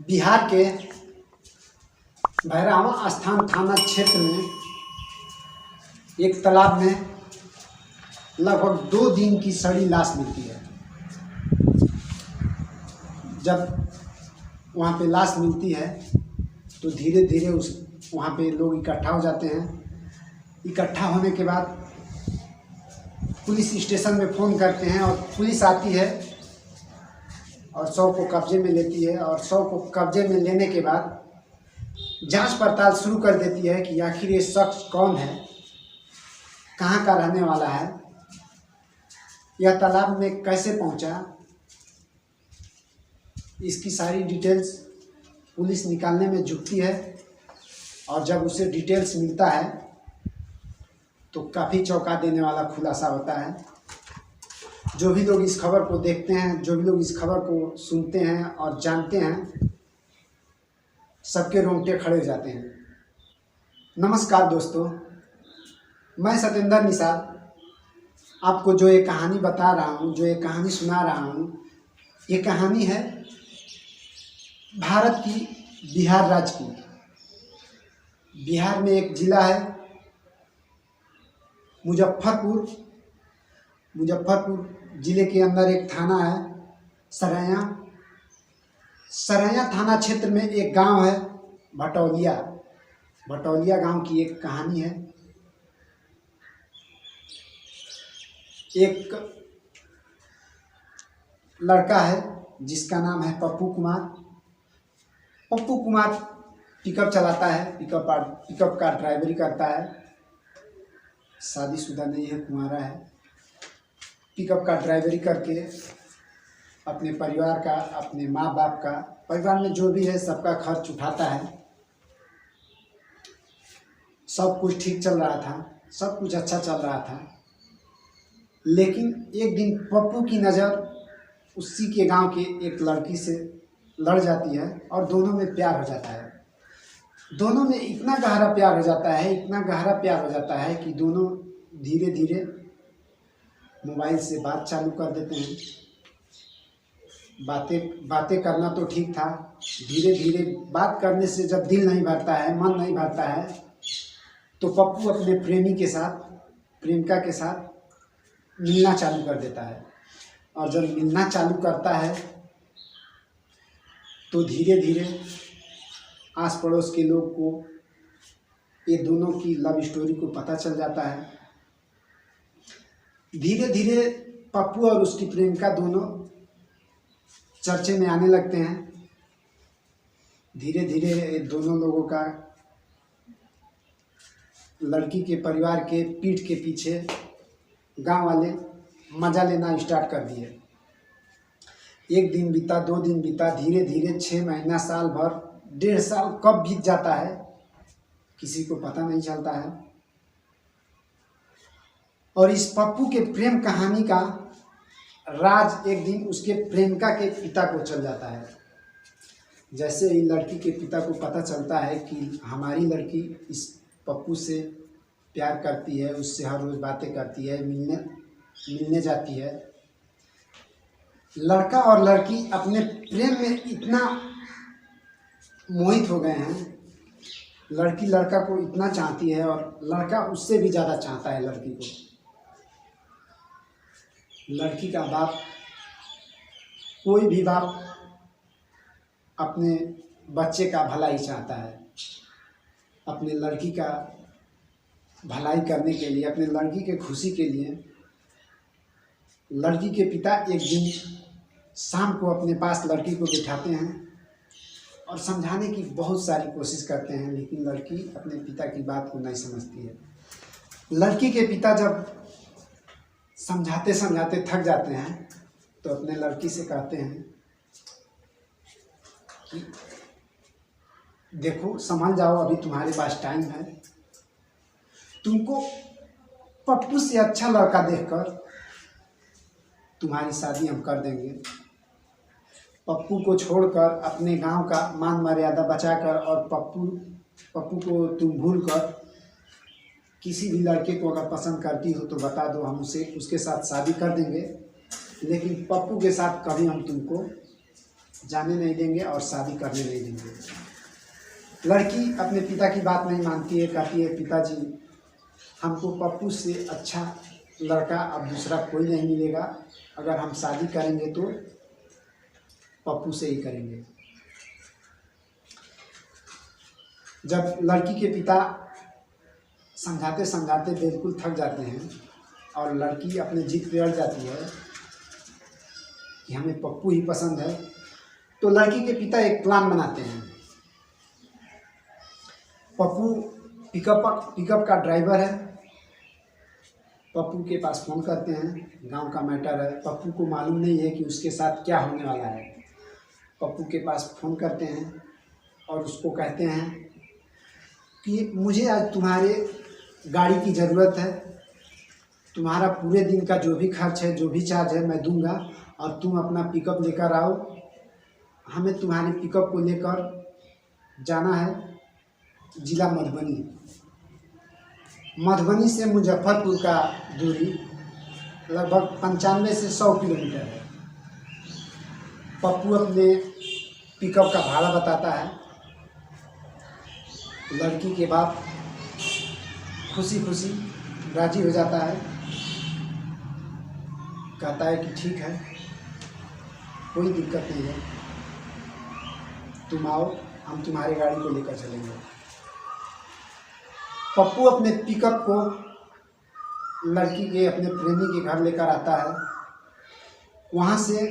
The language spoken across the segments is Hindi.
बिहार के भैरहवा स्थान थाना क्षेत्र में एक तालाब में लगभग 2 दिन की सड़ी लाश मिलती है। जब वहाँ पे लाश मिलती है तो धीरे धीरे वहाँ पे लोग इकट्ठा हो जाते हैं। इकट्ठा होने के बाद पुलिस स्टेशन में फ़ोन करते हैं और पुलिस आती है और शव को कब्जे में लेती है। और शव को कब्जे में लेने के बाद जांच पड़ताल शुरू कर देती है कि आखिर ये शख्स कौन है, कहाँ का रहने वाला है, यह तालाब में कैसे पहुँचा, इसकी सारी डिटेल्स पुलिस निकालने में जुटती है। और जब उसे डिटेल्स मिलता है तो काफ़ी चौंका देने वाला खुलासा होता है। जो भी लोग इस खबर को देखते हैं, जो भी लोग इस खबर को सुनते हैं और जानते हैं, सबके रोंगटे खड़े हो जाते हैं। नमस्कार दोस्तों, मैं सत्येंद्र निषाद आपको जो ये कहानी बता रहा हूँ, जो ये कहानी सुना रहा हूँ, ये कहानी है भारत की बिहार राज्य की। बिहार में एक ज़िला है मुजफ्फरपुर ज़िले के अंदर एक थाना है सरैया थाना क्षेत्र में एक गांव है भटौलिया गांव की एक कहानी है। एक लड़का है जिसका नाम है पप्पू कुमार पिकअप चलाता है, पिकअप का ड्राइवरी करता है। शादीशुदा नहीं है, कुंवारा है। पिकअप का ड्राइवरी करके अपने परिवार का, अपने माँ बाप का, परिवार में जो भी है सबका खर्च उठाता है। सब कुछ ठीक चल रहा था, सब कुछ अच्छा चल रहा था। लेकिन एक दिन पप्पू की नज़र उसी के गांव के एक लड़की से लड़ जाती है और दोनों में प्यार हो जाता है। दोनों में इतना गहरा प्यार हो जाता है कि दोनों धीरे धीरे मोबाइल से बात चालू कर देते हैं। बातें करना तो ठीक था, धीरे धीरे बात करने से जब दिल नहीं भरता है, मन नहीं भरता है, तो पप्पू अपने प्रेमिका के साथ मिलना चालू कर देता है। और जब मिलना चालू करता है तो धीरे धीरे आस पड़ोस के लोग को ये दोनों की लव स्टोरी को पता चल जाता है। धीरे धीरे पप्पू और उसकी प्रेमिका दोनों चर्चे में आने लगते हैं। धीरे धीरे दोनों लोगों का लड़की के परिवार के पीठ के पीछे गांव वाले मजा लेना स्टार्ट कर दिए। 1 दिन बीता, 2 दिन बीता, धीरे धीरे 6 महीना, साल भर, 1.5 साल कब बीत जाता है किसी को पता नहीं चलता है। और इस पप्पू के प्रेम कहानी का राज एक दिन उसके प्रेमिका के पिता को चल जाता है। जैसे ही लड़की के पिता को पता चलता है कि हमारी लड़की इस पप्पू से प्यार करती है, उससे हर रोज़ बातें करती है, मिलने जाती है, लड़का और लड़की अपने प्रेम में इतना मोहित हो गए हैं। लड़की लड़का को इतना चाहती है और लड़का उससे भी ज़्यादा चाहता है लड़की को। लड़की का बाप, कोई भी बाप अपने बच्चे का भलाई चाहता है। अपने लड़की का भलाई करने के लिए, अपने लड़की के खुशी के लिए लड़की के पिता एक दिन शाम को अपने पास लड़की को बिठाते हैं और समझाने की बहुत सारी कोशिश करते हैं, लेकिन लड़की अपने पिता की बात को नहीं समझती है। लड़की के पिता जब समझाते समझाते थक जाते हैं तो अपने लड़की से कहते हैं कि देखो, संभल जाओ, अभी तुम्हारे पास टाइम है। तुमको पप्पू से अच्छा लड़का देखकर तुम्हारी शादी हम कर देंगे। पप्पू को छोड़कर, अपने गांव का मान मर्यादा बचाकर, और पप्पू को तुम भूलकर किसी भी लड़के को अगर पसंद करती हो तो बता दो, हम उसके साथ शादी कर देंगे। लेकिन पप्पू के साथ कभी हम तुमको जाने नहीं देंगे और शादी करने नहीं देंगे। लड़की अपने पिता की बात नहीं मानती है, कहती है पिताजी हमको पप्पू से अच्छा लड़का अब दूसरा कोई नहीं मिलेगा, अगर हम शादी करेंगे तो पप्पू से ही करेंगे। जब लड़की के पिता समझाते समझाते बिल्कुल थक जाते हैं और लड़की अपने जिद पे अड़ जाती है कि हमें पप्पू ही पसंद है, तो लड़की के पिता एक प्लान बनाते हैं। पप्पू पिकअप का ड्राइवर है। पप्पू के पास फ़ोन करते हैं, गांव का मैटर है, पप्पू को मालूम नहीं है कि उसके साथ क्या होने वाला है। पप्पू के पास फ़ोन करते हैं और उसको कहते हैं कि मुझे आज तुम्हारे गाड़ी की ज़रूरत है, तुम्हारा पूरे दिन का जो भी खर्च है, जो भी चार्ज है मैं दूंगा, और तुम अपना पिकअप लेकर आओ। हमें तुम्हारे पिकअप को लेकर जाना है जिला मधुबनी। मधुबनी से मुजफ्फरपुर का दूरी लगभग 95 से 100 किलोमीटर है। पप्पू अपने पिकअप का भाड़ा बताता है। लड़की के बाप खुशी खुशी राजी हो जाता है, कहता है कि ठीक है, कोई दिक्कत नहीं है, तुम आओ, हम तुम्हारी गाड़ी को लेकर चलेंगे। पप्पू अपने पिकअप को लड़की के अपने प्रेमी के घर लेकर आता है। वहाँ से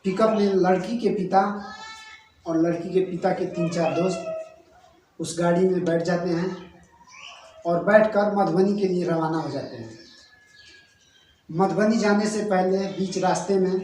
पिकअप में लड़की के पिता और लड़की के पिता के 3-4 दोस्त उस गाड़ी में बैठ जाते हैं और बैठकर मधुबनी के लिए रवाना हो जाते हैं। मधुबनी जाने से पहले बीच रास्ते में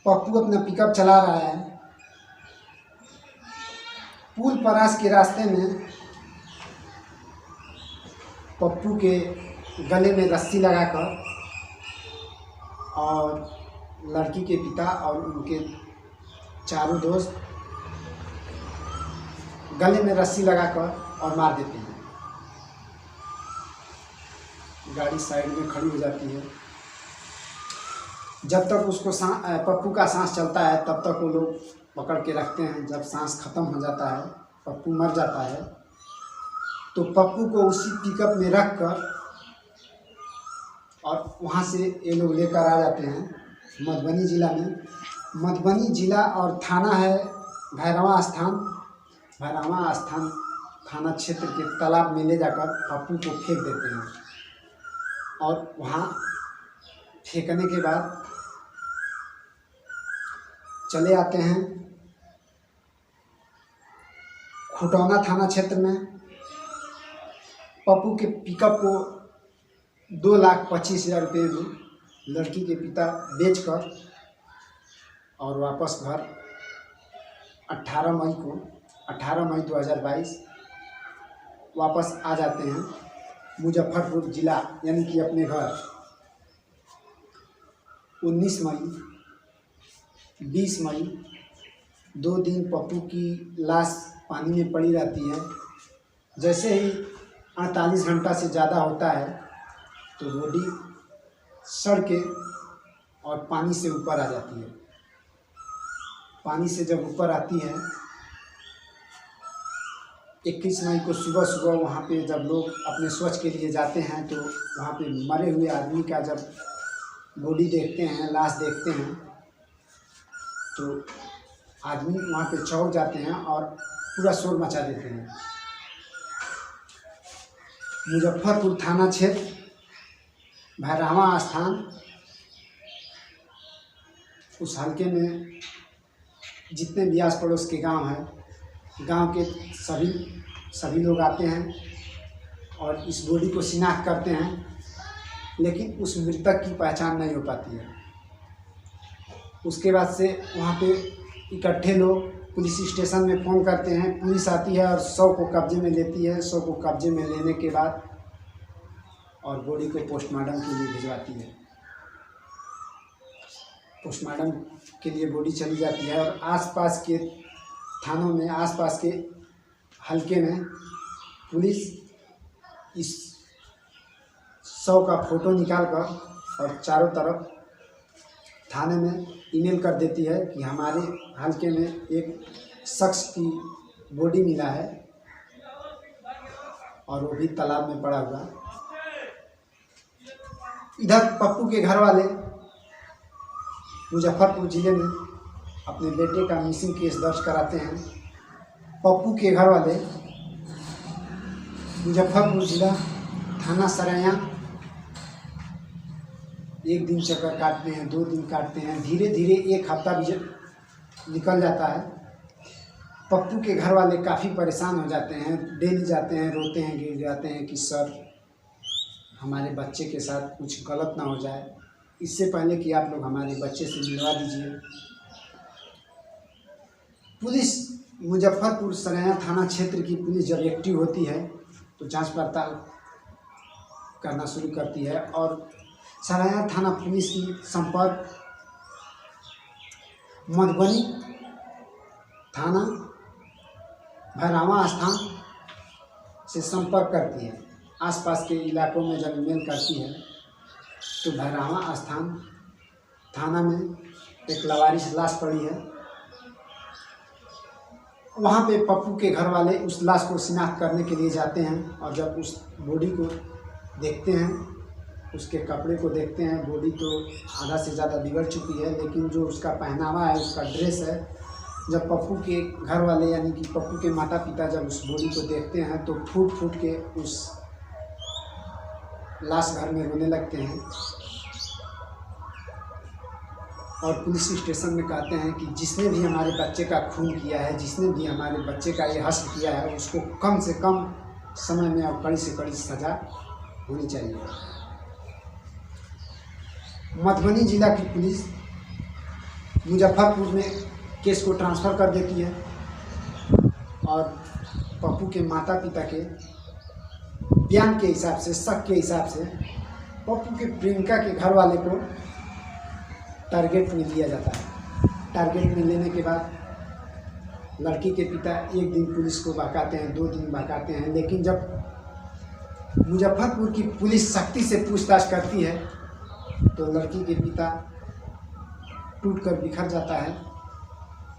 पप्पू अपना पिकअप चला रहा है। पुल परास के रास्ते में पप्पू के गले में रस्सी लगाकर और लड़की के पिता और उनके चारों दोस्त गले में रस्सी लगाकर और मार देते हैं। गाड़ी साइड में खड़ी हो जाती है। जब तक उसको पप्पू का सांस चलता है तब तक वो लोग पकड़ के रखते हैं। जब सांस खत्म हो जाता है, पप्पू मर जाता है, तो पप्पू को उसी पिकअप में रख कर और वहाँ से ये लोग लेकर आ जाते हैं मधुबनी ज़िला में। मधुबनी ज़िला और थाना है भैरवा स्थान। भैरवा स्थान थाना क्षेत्र के तालाब में ले जाकर पप्पू को फेंक देते हैं और वहाँ फेंकने के बाद चले आते हैं खुटौना थाना क्षेत्र में। पप्पू के पिकअप को 2,25,000 रुपये में लड़की के पिता बेचकर और वापस घर 18 मई 2022 वापस आ जाते हैं मुजफ्फरपुर ज़िला, यानी कि अपने घर। 19 मई 20 मई 2 दिन पप्पू की लाश पानी में पड़ी रहती है। जैसे ही 48 घंटा से ज़्यादा होता है तो बॉडी सड़ के और पानी से ऊपर आ जाती है। पानी से जब ऊपर आती है 21 मई को सुबह सुबह वहाँ पे जब लोग अपने स्वच्छ के लिए जाते हैं तो वहाँ पे मरे हुए आदमी का जब बॉडी देखते हैं, लाश देखते हैं, तो आदमी वहाँ पे चौंक जाते हैं और पूरा शोर मचा देते हैं। मुजफ्फरपुर थाना क्षेत्र भैरवा स्थान, उस हल्के में जितने भी आस पड़ोस के गांव हैं, गांव के सभी लोग आते हैं और इस बॉडी को शिनाख्त करते हैं, लेकिन उस मृतक की पहचान नहीं हो पाती है। उसके बाद से वहाँ पे इकट्ठे लोग पुलिस स्टेशन में फ़ोन करते हैं, पुलिस आती है और 100 को कब्जे में लेती है। 100 को कब्जे में लेने के बाद और बॉडी को पोस्टमार्टम के लिए भिजवाती है। पोस्टमार्टम के लिए बॉडी चली जाती है और आसपास के थानों में, आसपास के हलके में पुलिस इस 100 का फ़ोटो निकाल कर और चारों तरफ थाने में ईमेल कर देती है कि हमारे हल्के में एक शख्स की बॉडी मिला है और वो भी तालाब में पड़ा हुआ। इधर पप्पू के घर वाले मुजफ्फरपुर जिले में अपने बेटे का मिसिंग केस दर्ज कराते हैं। पप्पू के घर वाले मुजफ्फरपुर जिला थाना सराया 1 दिन चक्कर काटते हैं, 2 दिन काटते हैं, धीरे धीरे 1 हफ्ता भी निकल जाता है। पप्पू के घर वाले काफ़ी परेशान हो जाते हैं, डेली जाते हैं, रोते हैं, गिर जाते हैं कि सर हमारे बच्चे के साथ कुछ गलत ना हो जाए, इससे पहले कि आप लोग हमारे बच्चे से मिलवा दीजिए। पुलिस मुजफ्फरपुर सराया थाना क्षेत्र की पुलिस जब एक्टिव होती है तो जांच पड़ताल करना शुरू करती है और सराया थाना पुलिस की संपर्क मधुबनी थाना भैरावा स्थान से संपर्क करती है। आसपास के इलाकों में जब ईमेल करती है तो भैरावा स्थान थाना में एक लावारिस लाश पड़ी है। वहाँ पे पप्पू के घर वाले उस लाश को शिनाख्त करने के लिए जाते हैं और जब उस बॉडी को देखते हैं, उसके कपड़े को देखते हैं, बॉडी तो आधा से ज़्यादा बिगड़ चुकी है, लेकिन जो उसका पहनावा है, उसका ड्रेस है, जब पप्पू के घर वाले यानी कि पप्पू के माता पिता जब उस बॉडी को देखते हैं तो फूट फूट के उस लाश घर में रोने लगते हैं और पुलिस स्टेशन में कहते हैं कि जिसने भी हमारे बच्चे का खून किया है, जिसने भी हमारे बच्चे का ये हत्या किया है, उसको कम से कम समय में और कड़ी से कड़ी सज़ा होनी चाहिए। मधुबनी जिला की पुलिस मुजफ्फरपुर में केस को ट्रांसफ़र कर देती है और पप्पू के माता पिता के बयान के हिसाब से, शक के हिसाब से पप्पू के प्रियंका के घर वाले को टारगेट में लिया जाता है। टारगेट में लेने के बाद लड़की के पिता 1 दिन पुलिस को बहकाते हैं, 2 दिन बहकाते हैं, लेकिन जब मुजफ्फरपुर की पुलिस सख्ती से पूछताछ करती है तो लड़की के पिता टूटकर बिखर जाता है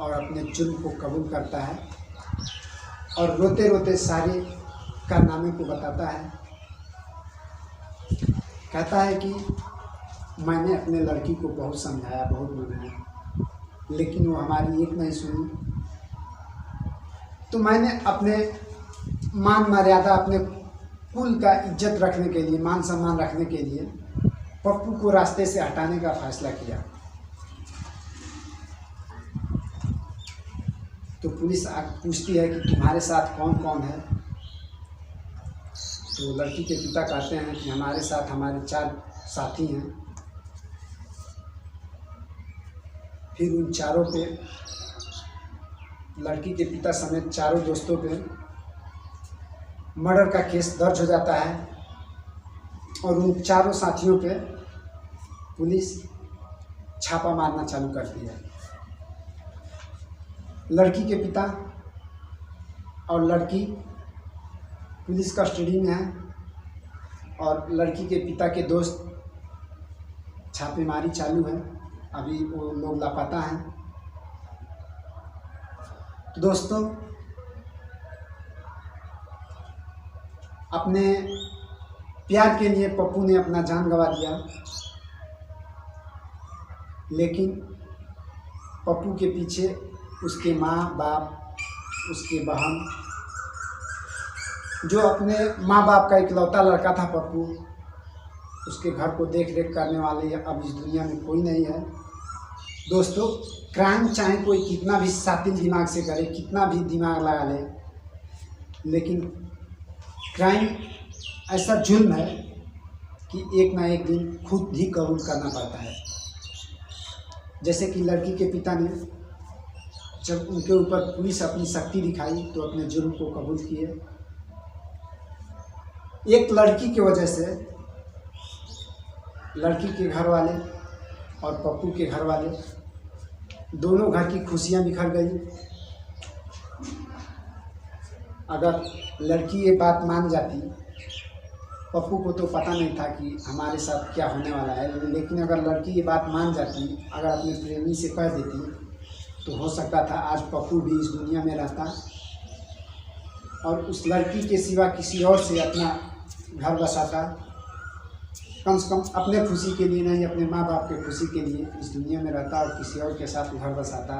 और अपने जुर्म को कबूल करता है और रोते रोते सारे कारनामे को बताता है। कहता है कि मैंने अपने लड़की को बहुत समझाया, बहुत मनाया, लेकिन वो हमारी एक नहीं सुनी, तो मैंने अपने मान मर्यादा, अपने कुल का इज्जत रखने के लिए, मान सम्मान रखने के लिए पप्पू को रास्ते से हटाने का फैसला किया। तो पुलिस पूछती है कि तुम्हारे साथ कौन कौन है, तो लड़की के पिता कहते हैं कि हमारे साथ हमारे 4 साथी हैं। फिर उन चारों पे, लड़की के पिता समेत चारों दोस्तों पे मर्डर का केस दर्ज हो जाता है और उन चारों साथियों पे पुलिस छापा मारना चालू करती है। लड़की के पिता और लड़की पुलिस कस्टडी में है और लड़की के पिता के दोस्त छापेमारी चालू है, अभी वो लोग लापता हैं। तो दोस्तों, अपने प्यार के लिए पप्पू ने अपना जान गंवा दिया, लेकिन पप्पू के पीछे उसके माँ बाप, उसके बहन, जो अपने माँ बाप का इकलौता लड़का था पप्पू, उसके घर को देख रेख करने वाले अब इस दुनिया में कोई नहीं है। दोस्तों, क्राइम चाहे कोई कितना भी शातिर दिमाग से करे, कितना भी दिमाग लगा ले, लेकिन क्राइम ऐसा जुल्म है कि एक ना एक दिन खुद ही कबूल करना पड़ता है। जैसे कि लड़की के पिता ने जब उनके ऊपर पुलिस अपनी शक्ति दिखाई तो अपने जुर्म को कबूल किए। एक लड़की की वजह से लड़की के घर वाले और पप्पू के घर वाले दोनों घर की खुशियां बिखर गई। अगर लड़की ये बात मान जाती, पप्पू को तो पता नहीं था कि हमारे साथ क्या होने वाला है, लेकिन अगर लड़की ये बात मान जाती, अगर अपने प्रेमी से कह देती, तो हो सकता था आज पप्पू भी इस दुनिया में रहता और उस लड़की के सिवा किसी और से अपना घर बसाता। कम से कम अपने खुशी के लिए नहीं, अपने माँ बाप के खुशी के लिए इस दुनिया में रहता और किसी और के साथ घर बसाता।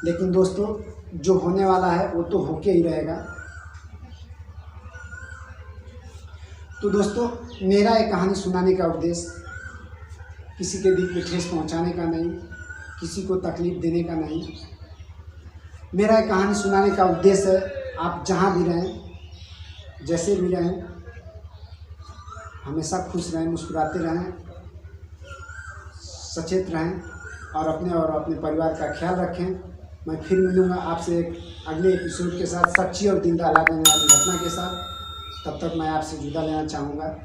लेकिन दोस्तों, जो होने वाला है वो तो होके ही रहेगा। तो दोस्तों, मेरा ये कहानी सुनाने का उद्देश्य किसी के दिल पे ठेस पहुंचाने का नहीं, किसी को तकलीफ देने का नहीं। मेरा ये कहानी सुनाने का उद्देश्य है आप जहाँ भी रहें, जैसे भी रहें, हमेशा खुश रहें, मुस्कुराते रहें, सचेत रहें और अपने परिवार का ख्याल रखें। मैं फिर मिलूँगा आपसे एक अगले एपिसोड के साथ, सच्ची और दिल दहला देने वाली घटना के साथ। तब तक मैं आपसे जुदा लेना चाहूँगा।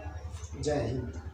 जय हिंद।